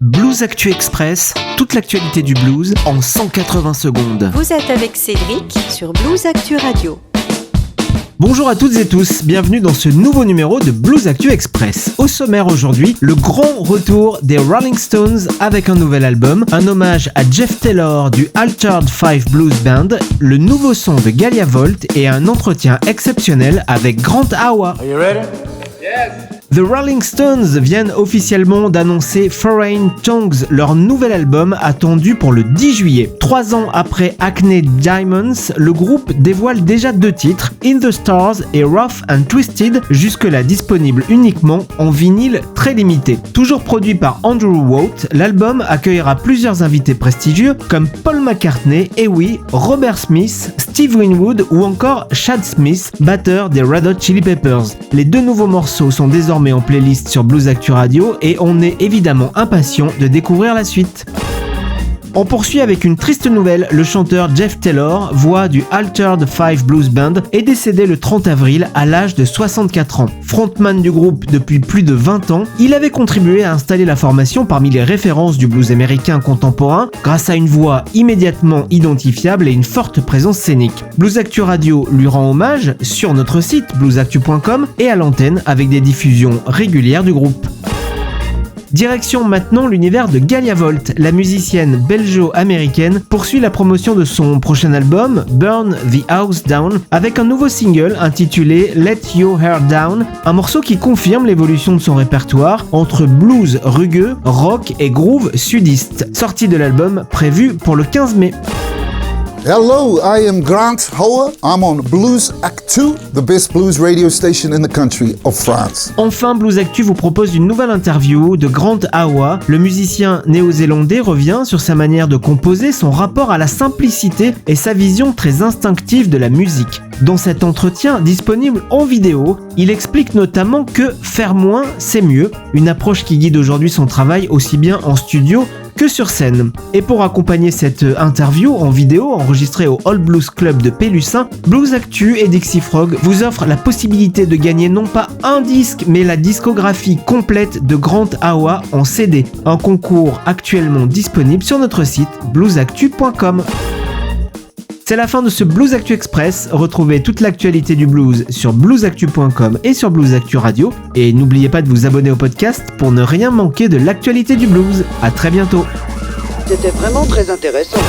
Blues Actu Express, toute l'actualité du blues en 180 secondes. Vous êtes avec Cédric sur Blues Actu Radio. Bonjour à toutes et tous, bienvenue dans ce nouveau numéro de Blues Actu Express. Au sommaire aujourd'hui, le grand retour des Rolling Stones avec un nouvel album, un hommage à Jeff Taylor du Altered Five Blues Band, le nouveau son de Galia Volt et un entretien exceptionnel avec Grant Awa. Are you ready? Yes. The Rolling Stones viennent officiellement d'annoncer Foreign Tongues, leur nouvel album attendu pour le 10 juillet. 3 ans après Acne Diamonds, le groupe dévoile déjà 2 titres, In the Stars et Rough and Twisted, jusque-là disponibles uniquement en vinyle très limité. Toujours produit par Andrew Watt, l'album accueillera plusieurs invités prestigieux comme Paul McCartney, oui, Robert Smith, Steve Winwood ou encore Chad Smith, batteur des Red Hot Chili Peppers. Les 2 nouveaux morceaux sont désormais en playlist sur Blues Actu Radio et on est évidemment impatient de découvrir la suite. On poursuit avec une triste nouvelle, le chanteur Jeff Taylor, voix du Altered Five Blues Band, est décédé le 30 avril à l'âge de 64 ans. Frontman du groupe depuis plus de 20 ans, il avait contribué à installer la formation parmi les références du blues américain contemporain grâce à une voix immédiatement identifiable et une forte présence scénique. Blues Actu Radio lui rend hommage sur notre site bluesactu.com et à l'antenne avec des diffusions régulières du groupe. Direction maintenant l'univers de Galia Volt, la musicienne belgeo-américaine poursuit la promotion de son prochain album, Burn the House Down, avec un nouveau single intitulé Let Your Hair Down, un morceau qui confirme l'évolution de son répertoire entre blues rugueux, rock et groove sudiste, sortie de l'album prévu pour le 15 mai. Hello, I am Grant Awa. I'm on Blues Actu, the best blues radio station in the country of France. Enfin, Blues Actu vous propose une nouvelle interview de Grant Awa. Le musicien néo-zélandais revient sur sa manière de composer, son rapport à la simplicité et sa vision très instinctive de la musique. Dans cet entretien, disponible en vidéo, il explique notamment que faire moins, c'est mieux, une approche qui guide aujourd'hui son travail aussi bien en studio que sur scène. Et pour accompagner cette interview en vidéo enregistrée au Old Blues Club de Pélussin, Blues Actu et Dixie Frog vous offrent la possibilité de gagner non pas un disque mais la discographie complète de Grant Awa en CD. Un concours actuellement disponible sur notre site bluesactu.com. C'est la fin de ce Blues Actu Express. Retrouvez toute l'actualité du blues sur bluesactu.com et sur Blues Actu Radio. Et n'oubliez pas de vous abonner au podcast pour ne rien manquer de l'actualité du blues. À très bientôt. C'était vraiment très intéressant.